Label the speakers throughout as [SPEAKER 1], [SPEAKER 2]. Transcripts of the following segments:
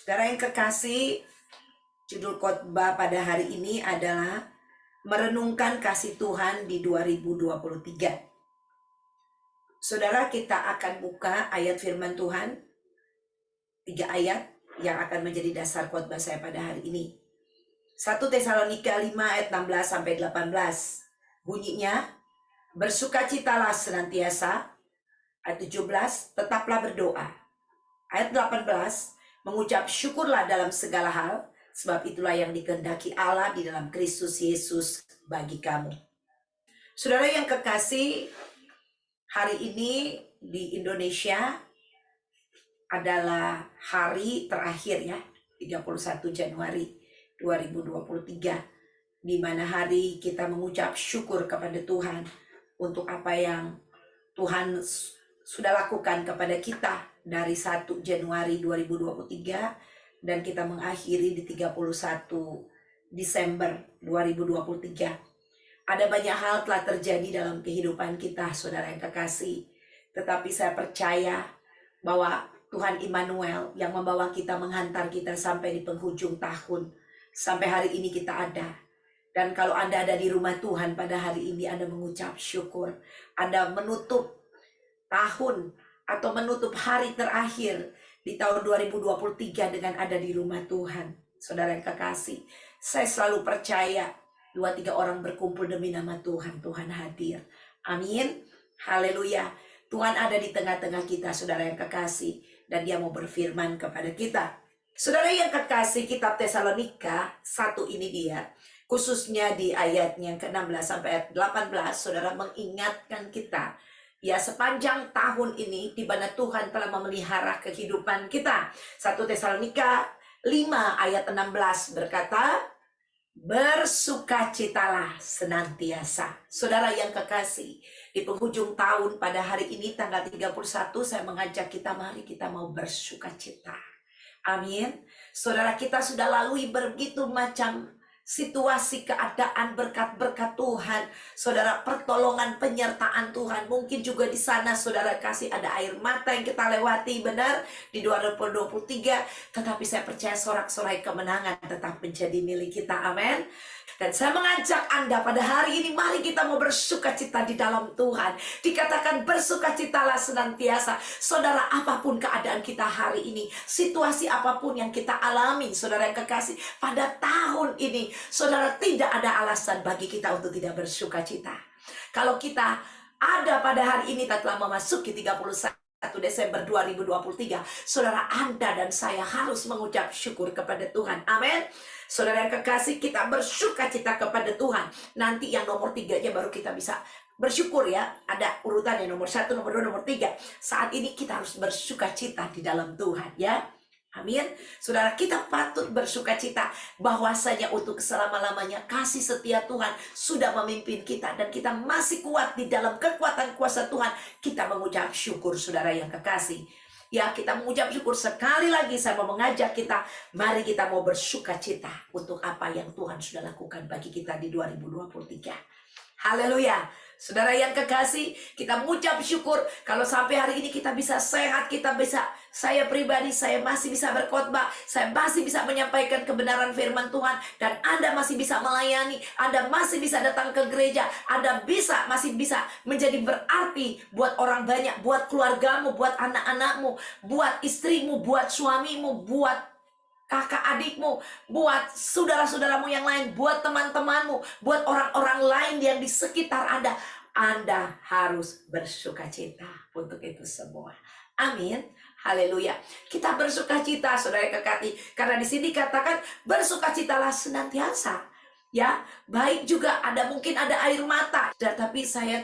[SPEAKER 1] Saudara yang kekasih, judul khotbah pada hari ini adalah merenungkan kasih Tuhan di 2023. Saudara, kita akan buka ayat firman Tuhan, 3 ayat yang akan menjadi dasar khotbah saya pada hari ini. 1 Tesalonika 5 ayat 16 sampai 18. Bunyinya, bersukacitalah senantiasa. Ayat 17, tetaplah berdoa. Ayat 18, mengucap syukurlah dalam segala hal, sebab itulah yang dikehendaki Allah di dalam Kristus Yesus bagi kamu. Saudara yang kekasih, hari ini di Indonesia adalah hari terakhir ya, 31 Januari 2023, di mana hari kita mengucap syukur kepada Tuhan untuk apa yang Tuhan sudah lakukan kepada kita dari 1 Januari 2023 dan kita mengakhiri di 31 Desember 2023. Ada banyak hal telah terjadi dalam kehidupan kita, saudara yang kekasih. Tetapi saya percaya bahwa Tuhan Immanuel yang membawa kita, menghantar kita sampai di penghujung tahun. Sampai hari ini kita ada. Dan kalau Anda ada di rumah Tuhan pada hari ini, Anda mengucap syukur. Anda menutup tahun atau menutup hari terakhir di tahun 2023 dengan ada di rumah Tuhan. Saudara yang kekasih, saya selalu percaya 2-3 orang berkumpul demi nama Tuhan, Tuhan hadir. Amin. Haleluya. Tuhan ada di tengah-tengah kita, saudara yang kekasih, dan Dia mau berfirman kepada kita. Saudara yang kekasih, kitab Tesalonika 1 ini dia, khususnya di ayatnya yang ke-16 sampai ayat 18, saudara mengingatkan kita ya sepanjang tahun ini di mana Tuhan telah memelihara kehidupan kita. 1 Tesalonika 5 ayat 16 berkata, bersukacitalah senantiasa. Saudara yang kekasih, di penghujung tahun pada hari ini tanggal 31 saya mengajak kita, mari kita mau bersukacita. Amin. Saudara, kita sudah lalui begitu macam situasi, keadaan, berkat-berkat Tuhan, saudara, pertolongan, penyertaan Tuhan. Mungkin juga di sana saudara kasih ada air mata yang kita lewati, benar, di 2023. Tetapi saya percaya sorak-sorai kemenangan tetap menjadi milik kita, amin. Dan saya mengajak Anda pada hari ini, mari kita mau bersukacita di dalam Tuhan. Dikatakan bersukacitalah senantiasa. Saudara, apapun keadaan kita hari ini, situasi apapun yang kita alami, saudara yang kekasih, pada tahun ini, saudara, tidak ada alasan bagi kita untuk tidak bersukacita. Kalau kita ada pada hari ini, telah memasuki 31 Desember 2023, saudara, Anda dan saya harus mengucap syukur kepada Tuhan. Amin. Saudara yang kekasih, kita bersukacita kepada Tuhan. Nanti yang nomor 3-nya baru kita bisa bersyukur ya. Ada urutannya, nomor 1, nomor 2, nomor 3. Saat ini kita harus bersukacita di dalam Tuhan ya. Amin. Saudara, kita patut bersukacita bahwasanya untuk selama-lamanya kasih setia Tuhan sudah memimpin kita, dan kita masih kuat di dalam kekuatan kuasa Tuhan. Kita mengucap syukur, saudara yang kekasih. Ya, kita mengucap syukur. Sekali lagi saya mau mengajak kita, mari kita mau bersukacita untuk apa yang Tuhan sudah lakukan bagi kita di 2023. Haleluya. Saudara yang kekasih, kita mengucap syukur kalau sampai hari ini kita bisa sehat, kita bisa, saya pribadi, saya masih bisa berkhotbah, saya masih bisa menyampaikan kebenaran firman Tuhan, dan Anda masih bisa melayani, Anda masih bisa datang ke gereja, Anda masih bisa menjadi berarti buat orang banyak, buat keluargamu, buat anak-anakmu, buat istrimu, buat suamimu, buat kakak adikmu, buat saudara-saudaramu yang lain, buat teman-temanmu, buat orang-orang lain yang di sekitar Anda. Anda harus bersukacita untuk itu semua. Amin. Haleluya. Kita bersukacita, saudara kekasih, karena di sini katakan bersukacitalah senantiasa. Ya, baik juga mungkin ada air mata, tapi saya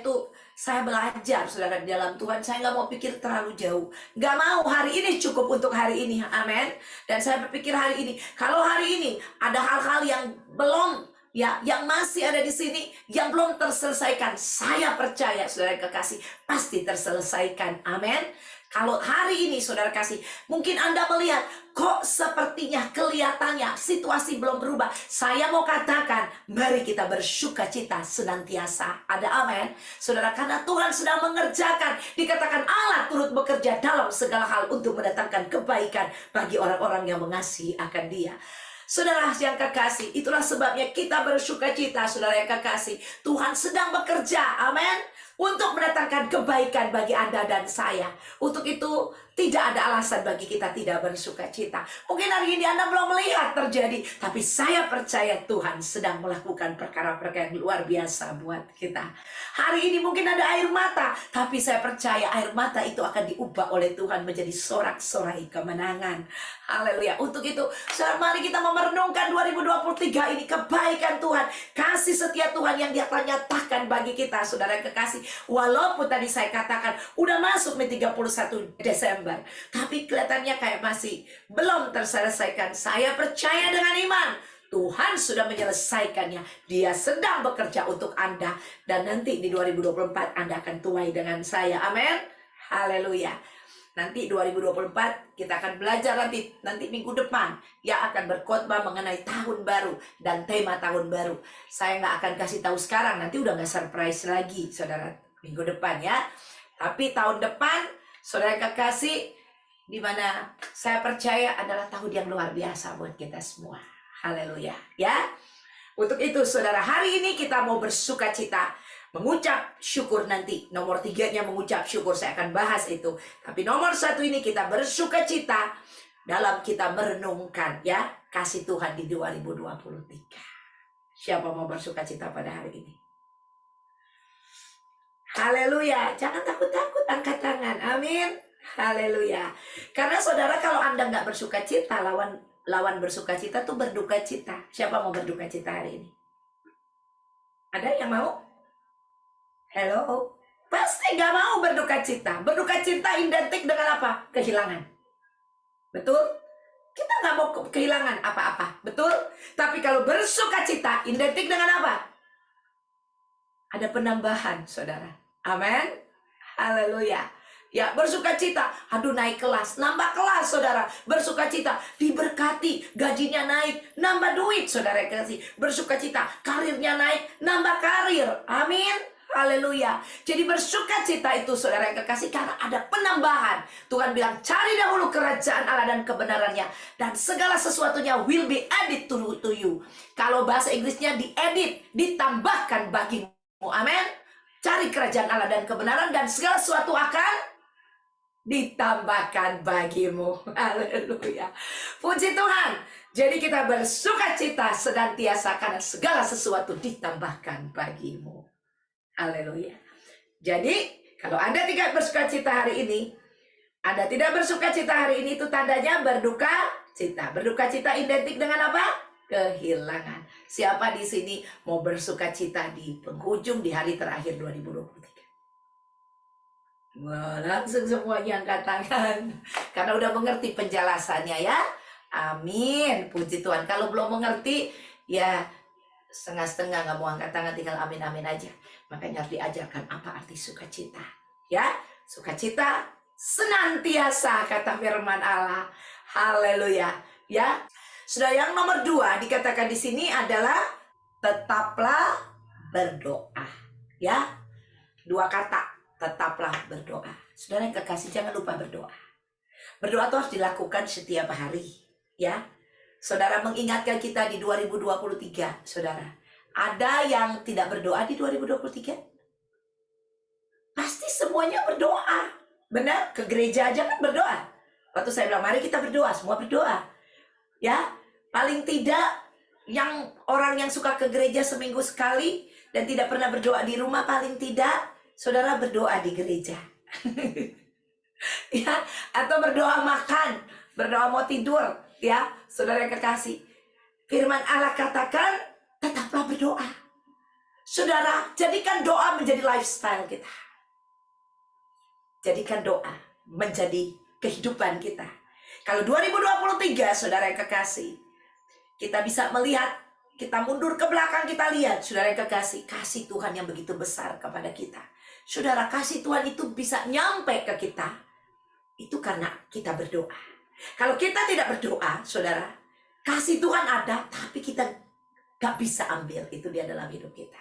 [SPEAKER 1] belajar, saudara, di dalam Tuhan. Saya nggak mau pikir terlalu jauh, nggak mau hari ini cukup untuk hari ini, amin. Dan saya berpikir hari ini, kalau hari ini ada hal-hal yang belum, ya, yang masih ada di sini, yang belum terselesaikan, saya percaya, saudara kekasih, pasti terselesaikan, amin. Kalau hari ini saudara kasih, mungkin Anda melihat kok sepertinya kelihatannya situasi belum berubah. Saya mau katakan, mari kita bersukacita senantiasa. Ada amin. Saudara, karena Tuhan sedang mengerjakan. Dikatakan Allah turut bekerja dalam segala hal untuk mendatangkan kebaikan bagi orang-orang yang mengasihi akan Dia. Saudara yang kekasih, itulah sebabnya kita bersukacita, saudara yang kekasih. Tuhan sedang bekerja, amin, untuk mendatangkan kebaikan bagi Anda dan saya. Untuk itu, tidak ada alasan bagi kita tidak bersukacita. Mungkin hari ini Anda belum melihat terjadi, tapi saya percaya Tuhan sedang melakukan perkara-perkara yang luar biasa buat kita. Hari ini mungkin ada air mata, tapi saya percaya air mata itu akan diubah oleh Tuhan menjadi sorak-sorai kemenangan. Haleluya. Untuk itu, saudara, mari kita merenungkan 2023 ini kebaikan Tuhan, kasih setia Tuhan yang Dia telah nyatakan bagi kita, saudara yang kekasih. Walaupun tadi saya katakan udah masuk nih 31 Desember, tapi kelihatannya kayak masih belum terselesaikan. Saya percaya dengan iman Tuhan sudah menyelesaikannya. Dia sedang bekerja untuk Anda, dan nanti di 2024 Anda akan tuai dengan saya. Amin. Haleluya. Nanti 2024 kita akan belajar nanti minggu depan yang akan berkhotbah mengenai tahun baru dan tema tahun baru. Saya nggak akan kasih tahu sekarang, nanti udah nggak surprise lagi, saudara, minggu depan ya. Tapi tahun depan, saudara kekasih, di mana saya percaya adalah tahun yang luar biasa buat kita semua. Haleluya ya. Untuk itu saudara, hari ini kita mau bersukacita, mengucap syukur. Nanti nomor 3-nya mengucap syukur, saya akan bahas itu. Tapi nomor 1 ini kita bersukacita dalam kita merenungkan ya kasih Tuhan di 2023. Siapa mau bersukacita pada hari ini? Haleluya. Jangan takut-takut, angkat tangan. Amin. Haleluya. Karena saudara, kalau Anda nggak bersukacita, lawan bersukacita tuh berduka cita. Siapa mau berduka cita hari ini? Ada yang mau? Hello? Pasti nggak mau berduka cita. Berduka cita identik dengan apa? Kehilangan. Betul? Kita nggak mau kehilangan apa-apa. Betul? Tapi kalau bersuka cita identik dengan apa? Ada penambahan, saudara. Amin. Haleluya. Ya, bersuka cita. Aduh, naik kelas, nambah kelas, saudara. Bersuka cita, diberkati, gajinya naik, nambah duit, saudara kasih. Bersuka cita, karirnya naik, nambah karir. Amin. Haleluya. Jadi bersuka cita itu, saudara yang kekasih, karena ada penambahan. Tuhan bilang, cari dahulu kerajaan Allah dan kebenarannya, dan segala sesuatunya will be added to you. Kalau bahasa Inggrisnya diedit, ditambahkan bagimu. Amin. Cari kerajaan Allah dan kebenaran, dan segala sesuatu akan ditambahkan bagimu. Haleluya. Puji Tuhan. Jadi kita bersuka cita senantiasa karena segala sesuatu ditambahkan bagimu. Haleluya. Jadi kalau Anda tidak bersuka cita hari ini, Anda tidak bersuka cita hari ini, itu tandanya berduka cita. Berduka cita identik dengan apa? Kehilangan. Siapa di sini mau bersuka cita di penghujung di hari terakhir 2023? Wah, langsung semuanya angkat tangan. Karena udah mengerti penjelasannya ya. Amin. Puji Tuhan. Kalau belum mengerti, ya setengah-setengah, nggak mau angkat tangan, tinggal amin-amin aja. Makanya harus diajarkan apa arti sukacita. Ya, sukacita senantiasa, kata firman Allah. Haleluya. Ya. Sudah, yang nomor 2 dikatakan di sini adalah tetaplah berdoa. Ya. 2 kata. Tetaplah berdoa. Saudara yang kekasih, jangan lupa berdoa. Berdoa itu harus dilakukan setiap hari. Ya, saudara, mengingatkan kita di 2023, saudara. Ada yang tidak berdoa di 2023? Pasti semuanya berdoa. Benar? Ke gereja aja kan berdoa. Waktu saya bilang, mari kita berdoa, semua berdoa. Ya, paling tidak yang orang yang suka ke gereja seminggu sekali dan tidak pernah berdoa di rumah, paling tidak saudara berdoa di gereja. Ya, atau berdoa makan, berdoa mau tidur, ya, saudara yang kekasih. Firman Allah katakan, tetaplah berdoa. Saudara, jadikan doa menjadi lifestyle kita. Jadikan doa menjadi kehidupan kita. Kalau 2023, saudara yang kekasih, kita bisa melihat, kita mundur ke belakang, kita lihat, saudara yang kekasih, kasih Tuhan yang begitu besar kepada kita. Saudara, kasih Tuhan itu bisa nyampe ke kita, itu karena kita berdoa. Kalau kita tidak berdoa, saudara, kasih Tuhan ada, tapi kita gak bisa ambil itu dia dalam hidup kita.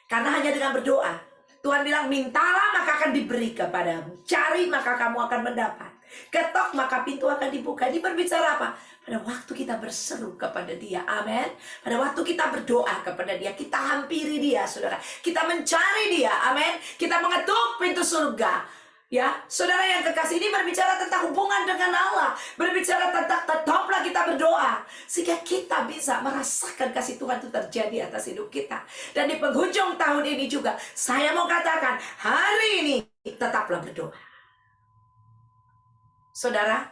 [SPEAKER 1] Karena hanya dengan berdoa, Tuhan bilang, mintalah maka akan diberi kepadamu. Cari maka kamu akan mendapat. Ketok maka pintu akan dibuka. Ini berbicara apa? Pada waktu kita berseru kepada Dia. Amin. Pada waktu kita berdoa kepada Dia. Kita hampiri Dia, saudara. Kita mencari Dia. Amin. Kita mengetuk pintu surga. Ya, saudara yang kekasih, ini berbicara tentang hubungan dengan Allah. Berbicara tentang tetaplah kita berdoa. Sehingga kita bisa merasakan kasih Tuhan itu terjadi atas hidup kita. Dan di penghujung tahun ini juga, saya mau katakan, hari ini tetaplah berdoa. Saudara,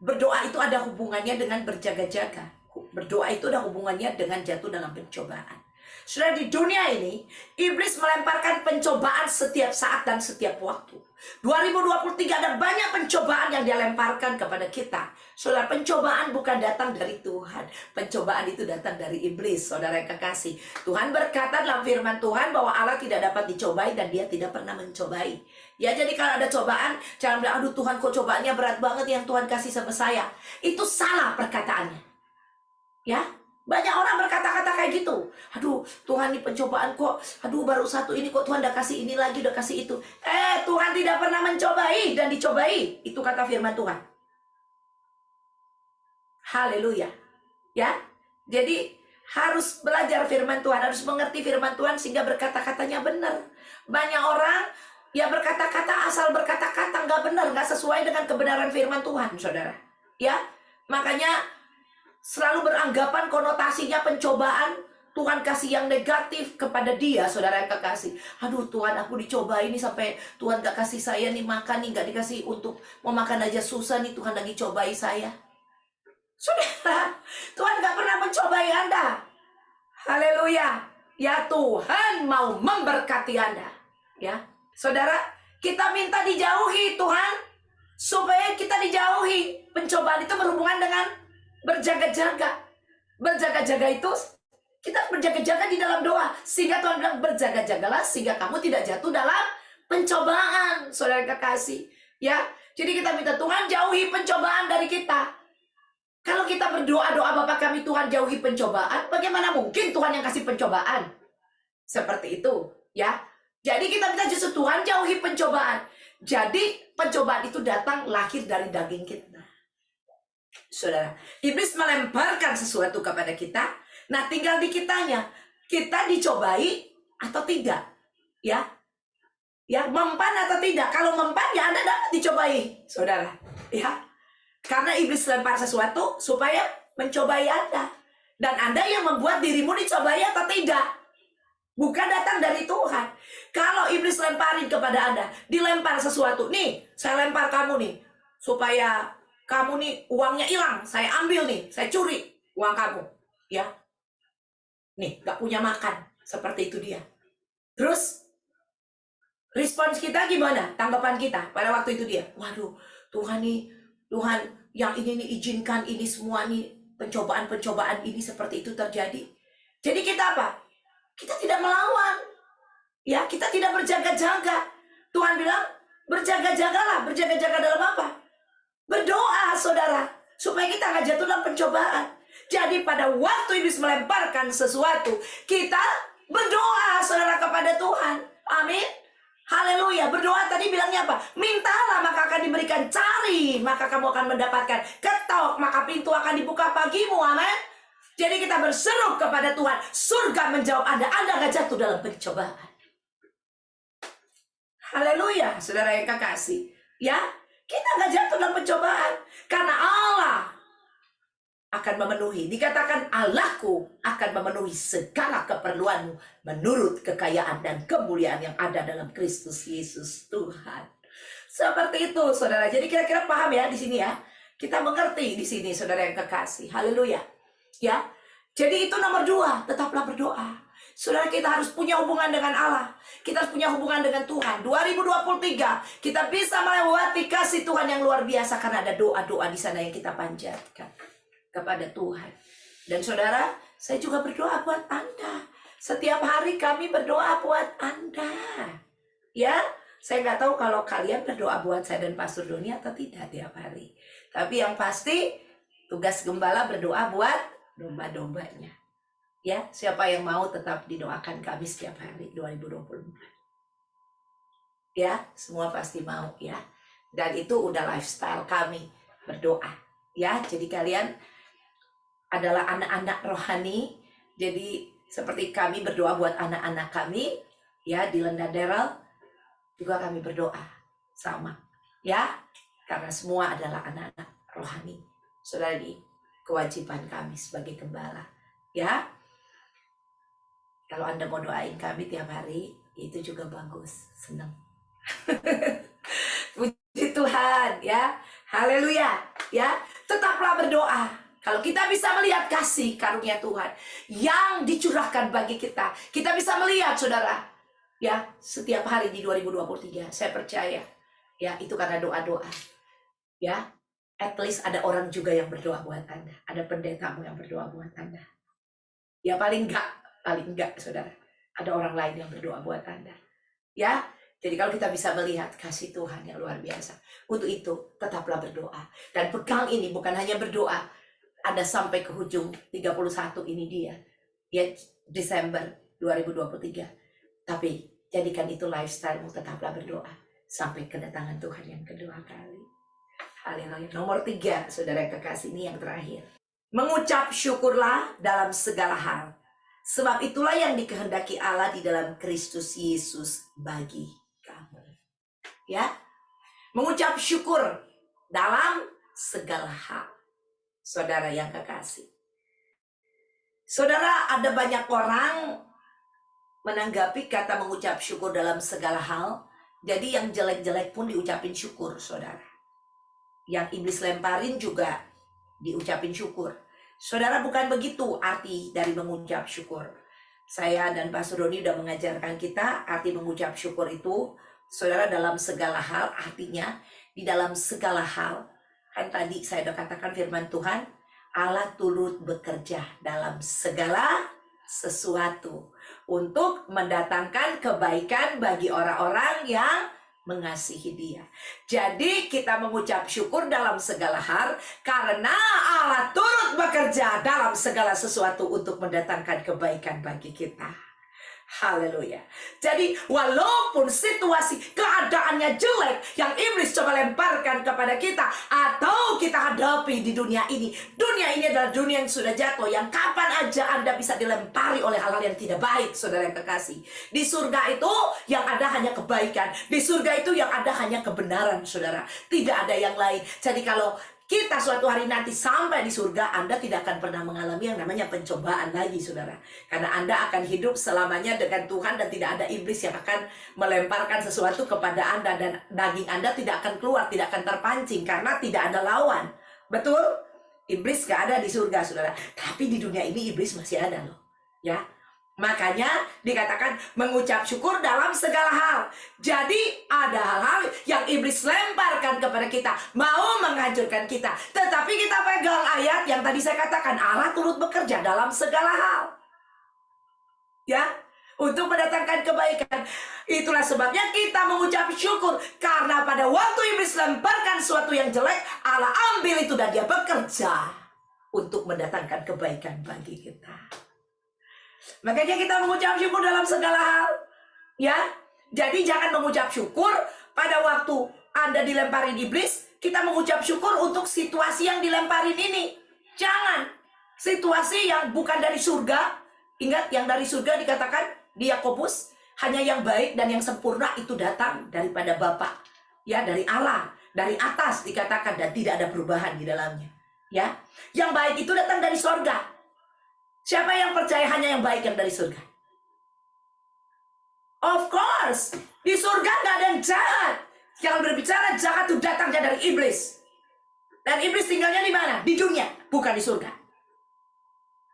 [SPEAKER 1] berdoa itu ada hubungannya dengan berjaga-jaga. Berdoa itu ada hubungannya dengan jatuh dalam pencobaan. Sudah di dunia ini, iblis melemparkan pencobaan setiap saat dan setiap waktu. 2023 ada banyak pencobaan yang dia lemparkan kepada kita. Saudara, pencobaan bukan datang dari Tuhan. Pencobaan itu datang dari iblis, saudara yang kekasih. Tuhan berkata dalam firman Tuhan bahwa Allah tidak dapat dicobai dan Dia tidak pernah mencobai. Ya, jadi kalau ada cobaan, jangan bilang, aduh Tuhan kok cobaannya berat banget yang Tuhan kasih sama saya. Itu salah perkataannya. Ya, banyak orang berkata-kata kayak gitu. Aduh, Tuhan ini pencobaan kok. Aduh, baru satu ini kok Tuhan udah kasih ini lagi, udah kasih itu. Tuhan tidak pernah mencobai dan dicobai. Itu kata firman Tuhan. Haleluya. Ya. Jadi harus belajar firman Tuhan, harus mengerti firman Tuhan sehingga berkata-katanya benar. Banyak orang ya berkata-kata asal berkata-kata nggak benar, nggak sesuai dengan kebenaran firman Tuhan, saudara. Ya, makanya selalu beranggapan konotasinya pencobaan, Tuhan kasih yang negatif kepada dia, saudara yang kekasih. Aduh Tuhan, aku dicoba ini sampai Tuhan gak kasih saya nih makan nih, gak dikasih untuk mau makan aja susah nih, Tuhan lagi cobai saya. Saudara, Tuhan gak pernah mencobai Anda. Haleluya. Ya, Tuhan mau memberkati Anda. Ya, saudara, kita minta dijauhi Tuhan, supaya kita dijauhi. Pencobaan itu berhubungan dengan berjaga-jaga. Berjaga-jaga itu kita berjaga-jaga di dalam doa. Sehingga Tuhan bilang berjaga-jagalah sehingga kamu tidak jatuh dalam pencobaan, saudara kekasih. Ya, jadi kita minta Tuhan jauhi pencobaan dari kita. Kalau kita berdoa-doa Bapa kami Tuhan jauhi pencobaan, bagaimana mungkin Tuhan yang kasih pencobaan? Seperti itu, ya. Jadi kita minta justru Tuhan jauhi pencobaan. Jadi pencobaan itu datang lahir dari daging kita. Saudara, iblis melemparkan sesuatu kepada kita. Nah, tinggal di kitanya. Kita dicobai atau tidak? Ya. Ya, mempan atau tidak? Kalau mempan, ya Anda dapat dicobai, saudara. Ya. Karena iblis lempar sesuatu supaya mencobai Anda. Dan Anda yang membuat dirimu dicobai atau tidak. Bukan datang dari Tuhan. Kalau iblis lemparin kepada Anda, dilempar sesuatu. Nih, saya lempar kamu nih. Supaya kamu nih uangnya hilang, saya ambil nih, saya curi uang kamu, ya. Nih, gak punya makan, seperti itu dia. Terus, respons kita gimana? Tanggapan kita pada waktu itu dia, waduh, Tuhan nih, Tuhan yang ini nih izinkan ini semua nih, pencobaan-pencobaan ini seperti itu terjadi. Jadi kita apa? Kita tidak melawan, ya, kita tidak berjaga-jaga. Tuhan bilang, berjaga-jagalah, berjaga-jaga dalam apa? Berdoa, saudara, supaya kita nggak jatuh dalam pencobaan. Jadi pada waktu iblis melemparkan sesuatu, kita berdoa, saudara, kepada Tuhan. Amin. Haleluya. Berdoa tadi bilangnya apa? Mintalah maka akan diberikan, cari maka kamu akan mendapatkan, ketok maka pintu akan dibuka bagimu. Amin. Jadi kita berseru kepada Tuhan, surga menjawab Anda nggak jatuh dalam pencobaan. Haleluya, saudara yang kekasih. Ya, kita nggak jatuh dalam pencobaan. Karena Allah akan memenuhi. Dikatakan Allahku akan memenuhi segala keperluanmu menurut kekayaan dan kemuliaan yang ada dalam Kristus Yesus Tuhan. Seperti itu, saudara. Jadi kira-kira paham ya di sini ya. Kita mengerti di sini, saudara yang kekasih. Haleluya. Ya. Jadi itu nomor 2, tetaplah berdoa. Saudara, kita harus punya hubungan dengan Allah. Kita harus punya hubungan dengan Tuhan. 2023 kita bisa melewati kasih Tuhan yang luar biasa karena ada doa-doa di sana yang kita panjatkan kepada Tuhan. Dan saudara, saya juga berdoa buat Anda. Setiap hari kami berdoa buat Anda. Ya, saya nggak tahu kalau kalian berdoa buat saya dan Pastor Doni atau tidak tiap hari. Tapi yang pasti tugas gembala berdoa buat Ya, semua pasti mau ya. Dan itu udah lifestyle kami berdoa. Ya, jadi kalian adalah anak-anak rohani. Jadi seperti kami berdoa buat anak-anak kami, ya di Lenda Daryl juga kami berdoa sama, ya karena semua adalah anak-anak rohani. Saudara, di kewajiban kami sebagai gembala, ya kalau Anda mau doain kami tiap hari itu juga bagus, senang. Puji Tuhan ya, haleluya ya. Tetaplah berdoa. Kalau kita bisa melihat kasih karunia Tuhan yang dicurahkan bagi kita, kita bisa melihat saudara ya setiap hari di 2023. Saya percaya ya itu karena doa-doa ya. At least ada orang juga yang berdoa buat Anda, ada pendetamu yang berdoa buat Anda ya. Paling enggak saudara, ada orang lain yang berdoa buat Anda ya. Jadi kalau kita bisa melihat kasih Tuhan yang luar biasa, untuk itu tetaplah berdoa. Dan pegang ini, bukan hanya berdoa Anda sampai ke hujung 31 ini dia ya, Desember 2023, tapi jadikan itu lifestyle-mu, tetaplah berdoa sampai kedatangan Tuhan yang kedua kali. Haleluya. Nomor 3, saudara kekasih, ini yang terakhir. Mengucap syukurlah dalam segala hal, sebab itulah yang dikehendaki Allah di dalam Kristus Yesus bagi kamu. Ya, mengucap syukur dalam segala hal. Saudara yang kekasih, saudara, ada banyak orang menanggapi kata mengucap syukur dalam segala hal, jadi yang jelek-jelek pun diucapin syukur, saudara. Yang iblis lemparin juga diucapin syukur. Saudara, bukan begitu arti dari mengucap syukur. Saya dan Pastor Doni udah mengajarkan kita arti mengucap syukur itu, saudara, dalam segala hal. Artinya di dalam segala hal, kan tadi saya udah katakan firman Tuhan, Allah turut bekerja dalam segala sesuatu untuk mendatangkan kebaikan bagi orang-orang yang mengasihi Dia. Jadi kita mengucap syukur dalam segala hal karena Allah turut bekerja dalam segala sesuatu untuk mendatangkan kebaikan bagi kita. Haleluya. Jadi walaupun situasi keadaannya jelek yang iblis coba lemparkan kepada kita atau kita hadapi di dunia ini adalah dunia yang sudah jatuh, yang kapan aja Anda bisa dilempari oleh hal-hal yang tidak baik, saudara yang kekasih. Di surga itu yang ada hanya kebaikan, di surga itu yang ada hanya kebenaran, saudara. Tidak ada yang lain. Jadi kalau kita suatu hari nanti sampai di surga, Anda tidak akan pernah mengalami yang namanya pencobaan lagi, saudara. Karena Anda akan hidup selamanya dengan Tuhan dan tidak ada iblis yang akan melemparkan sesuatu kepada Anda. Dan daging Anda tidak akan keluar, tidak akan terpancing karena tidak ada lawan. Betul? Iblis gak ada di surga, saudara. Tapi di dunia ini iblis masih ada loh. Ya. Makanya dikatakan mengucap syukur dalam segala hal. Jadi ada hal-hal yang iblis lemparkan kepada kita, mau menghancurkan kita. Tetapi kita pegang ayat yang tadi saya katakan, Allah turut bekerja dalam segala hal. Ya, untuk mendatangkan kebaikan. Itulah sebabnya kita mengucap syukur. Karena pada waktu iblis lemparkan sesuatu yang jelek, Allah ambil itu dan Dia bekerja untuk mendatangkan kebaikan bagi kita. Makanya kita mengucap syukur dalam segala hal. Ya, jadi jangan mengucap syukur pada waktu Anda dilemparin iblis. Kita mengucap syukur untuk situasi yang dilemparin ini. Jangan. Situasi yang bukan dari surga. Ingat, yang dari surga dikatakan di Yakobus, hanya yang baik dan yang sempurna itu datang daripada Bapa. Ya, dari Allah, dari atas dikatakan, dan tidak ada perubahan di dalamnya. Ya, yang baik itu datang dari surga. Siapa yang percaya hanya yang baik yang dari surga? Of course, di surga nggak ada yang jahat. Yang berbicara jahat itu datangnya dari iblis. Dan iblis tinggalnya di mana? Di dunia, bukan di surga.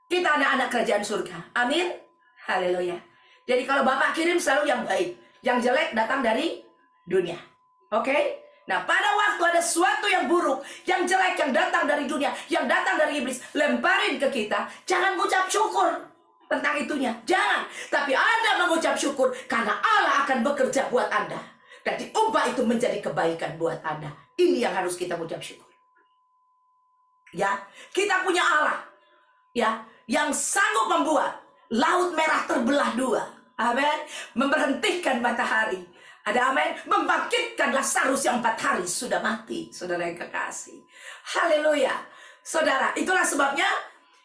[SPEAKER 1] Kita anak-anak kerajaan surga. Amin. Haleluya. Jadi kalau Bapak kirim selalu yang baik, yang jelek datang dari dunia. Oke? Nah, pada waktu ada sesuatu yang buruk, yang jelek, yang datang dari dunia, yang datang dari iblis, lemparin ke kita, jangan mengucap syukur tentang itunya. Jangan. Tapi Anda mengucap syukur karena Allah akan bekerja buat Anda. Dan diubah itu menjadi kebaikan buat Anda. Ini yang harus kita mengucap syukur. Ya, kita punya Allah. Ya, yang sanggup membuat laut merah terbelah dua. Amin. Memberhentikan matahari. Ada amin. Membangkitkan Lazarus yang 4 hari sudah mati. Saudara yang kekasih. Haleluya. Saudara, itulah sebabnya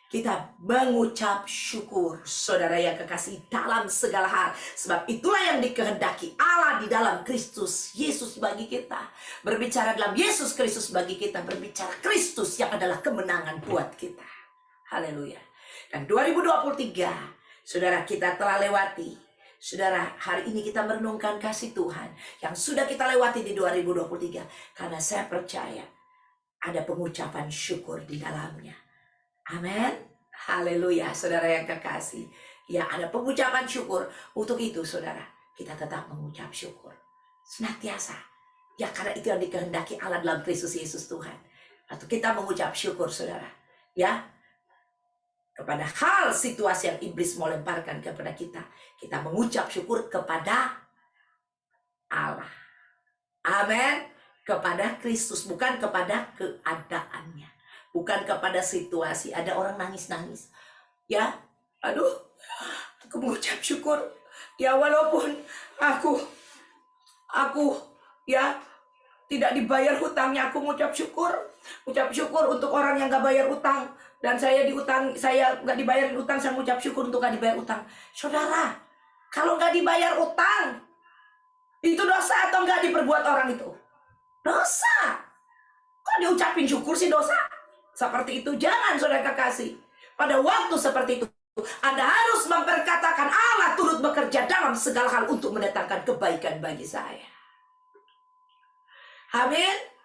[SPEAKER 1] kita mengucap syukur. Saudara yang kekasih, dalam segala hal. Sebab itulah yang dikehendaki Allah di dalam Kristus Yesus bagi kita. Berbicara dalam Yesus Kristus bagi kita. Berbicara Kristus yang adalah kemenangan buat kita. Haleluya. Dan 2023, saudara, kita telah lewati. Saudara, hari ini kita merenungkan kasih Tuhan yang sudah kita lewati di 2023. Karena saya percaya ada pengucapan syukur di dalamnya. Amin. Haleluya, saudara yang kekasih. Ya, ada pengucapan syukur. Untuk itu, saudara, kita tetap mengucap syukur. Senantiasa. Ya, karena itu yang dikehendaki Allah dalam Kristus Yesus Tuhan. Atau kita mengucap syukur, saudara. Ya, kepada hal situasi yang iblis mau lemparkan kepada kita. Kita mengucap syukur kepada Allah. Amin. Kepada Kristus, bukan kepada keadaannya. Bukan kepada situasi. Ada orang nangis-nangis. Ya, aduh, aku mengucap syukur. Ya, walaupun aku ya tidak dibayar hutangnya, aku mengucap syukur. Ucap syukur untuk orang yang gak bayar utang. Dan saya gak dibayar utang, saya mengucap syukur untuk gak dibayar utang. Saudara, kalau gak dibayar utang, itu dosa atau gak diperbuat orang itu? Dosa. Kok diucapin syukur sih dosa? Seperti itu, jangan saudara kekasih. Pada waktu seperti itu, Anda harus memperkatakan Allah turut bekerja dalam segala hal untuk mendatangkan kebaikan bagi saya. Amin.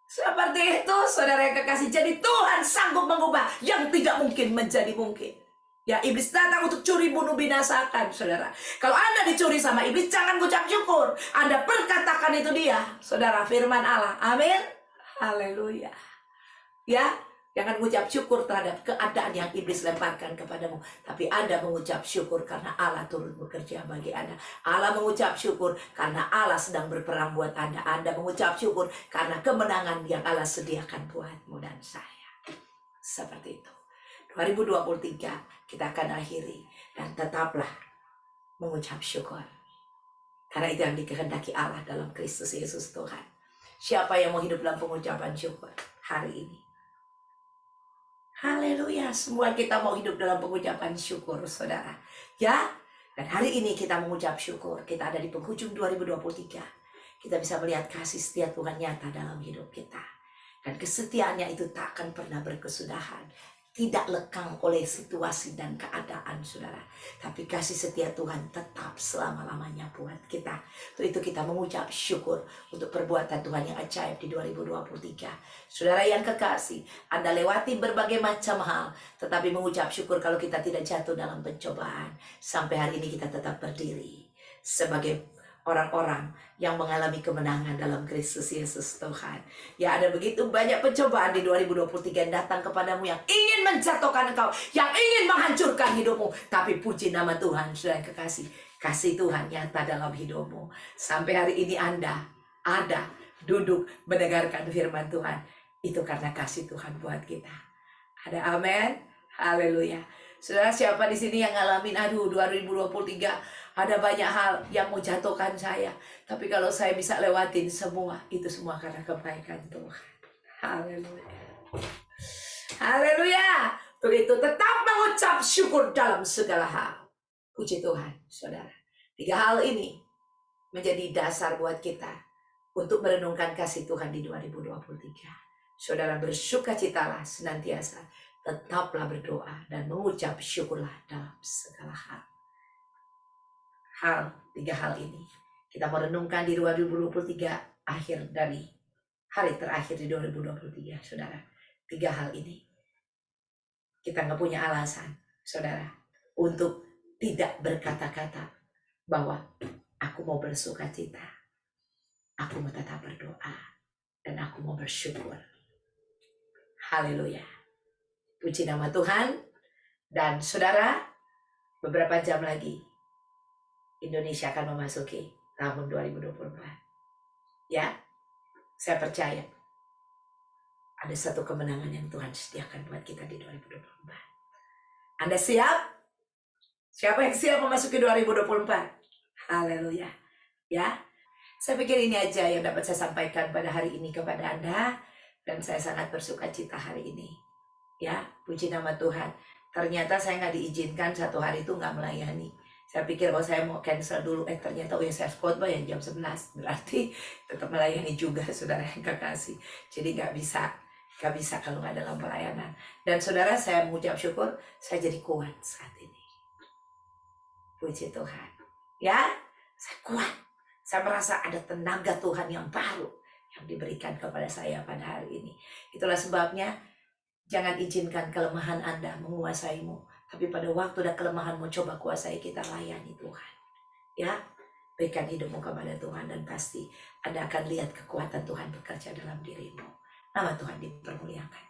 [SPEAKER 1] Seperti itu, saudara yang kekasih. Jadi Tuhan sanggup mengubah yang tidak mungkin menjadi mungkin. Ya, iblis datang untuk curi, bunuh, binasakan, saudara. Kalau Anda dicuri sama iblis, jangan ucap syukur. Anda perkatakan itu dia, saudara, firman Allah. Amin. Haleluya. Ya, jangan mengucap syukur terhadap keadaan yang iblis lemparkan kepadamu. Tapi Anda mengucap syukur karena Allah turut bekerja bagi Anda. Allah mengucap syukur karena Allah sedang berperang buat Anda. Anda mengucap syukur karena kemenangan yang Allah sediakan buatmu dan saya. Seperti itu. 2023 kita akan akhiri. Dan tetaplah mengucap syukur. Karena itu yang dikehendaki Allah dalam Kristus Yesus Tuhan. Siapa yang mau hidup dalam pengucapan syukur hari ini? Haleluya, semua kita mau hidup dalam pengucapan syukur, saudara. Ya, dan hari ini kita mengucap syukur. Kita ada di penghujung 2023. Kita bisa melihat kasih setia Tuhan nyata dalam hidup kita. Dan kesetiaannya itu tak akan pernah berkesudahan. Tidak lekang oleh situasi dan keadaan, saudara. Tapi kasih setia Tuhan tetap selama-lamanya buat kita. Untuk itu kita mengucap syukur untuk perbuatan Tuhan yang ajaib di 2023. Saudara yang kekasih, Anda lewati berbagai macam hal. Tetapi mengucap syukur kalau kita tidak jatuh dalam pencobaan. Sampai hari ini kita tetap berdiri sebagai orang-orang yang mengalami kemenangan dalam Kristus Yesus Tuhan. Ya, ada begitu banyak pencobaan di 2023 yang datang kepadamu yang ingin menjatuhkan engkau, yang ingin menghancurkan hidupmu. Tapi puji nama Tuhan, saudara kekasih, kasih Tuhan nyata dalam hidupmu. Sampai hari ini Anda ada duduk mendengarkan firman Tuhan. Itu karena kasih Tuhan buat kita. Ada amin? Haleluya. Saudara, siapa di sini yang ngalamin, aduh 2023 ada banyak hal yang mau jatuhkan saya. Tapi kalau saya bisa lewatin semua, itu semua karena kebaikan Tuhan. Haleluya. Haleluya. Untuk itu tetap mengucap syukur dalam segala hal. Puji Tuhan, saudara. 3 hal ini menjadi dasar buat kita untuk merenungkan kasih Tuhan di 2023. Saudara, bersukacitalah senantiasa. Tetaplah berdoa dan mengucap syukurlah dalam segala hal. 3 hal ini kita merenungkan di 2023 akhir dari hari terakhir di 2023, saudara. 3 hal ini kita nggak punya alasan, saudara, untuk tidak berkata-kata bahwa aku mau bersukacita, aku mau tetap berdoa, dan aku mau bersyukur. Haleluya. Puji nama Tuhan. Dan saudara, beberapa jam lagi Indonesia akan memasuki tahun 2024. Ya, saya percaya ada satu kemenangan yang Tuhan sediakan buat kita di 2024. Anda siap? Siapa yang siap memasuki 2024? Haleluya. Ya, Saya pikir ini aja yang dapat saya sampaikan pada hari ini kepada Anda. Dan saya sangat bersuka cita hari ini. Ya, puji nama Tuhan. Ternyata saya nggak diizinkan satu hari itu nggak melayani. Saya pikir kalau saya mau cancel dulu, ternyata saya khotbah yang jam 11. Berarti tetap melayani juga, saudara yang kekasih. Jadi nggak bisa kalau nggak dalam pelayanan. Dan saudara, saya mengucap syukur, saya jadi kuat saat ini. Puji Tuhan. Ya, saya kuat. Saya merasa ada tenaga Tuhan yang baru yang diberikan kepada saya pada hari ini. Itulah sebabnya jangan izinkan kelemahan Anda menguasaimu. Tapi pada waktu ada kelemahanmu, coba kuasai, kita layani Tuhan. Ya, berikan hidupmu kepada Tuhan dan pasti Anda akan lihat kekuatan Tuhan bekerja dalam dirimu. Nama Tuhan dipermuliakan.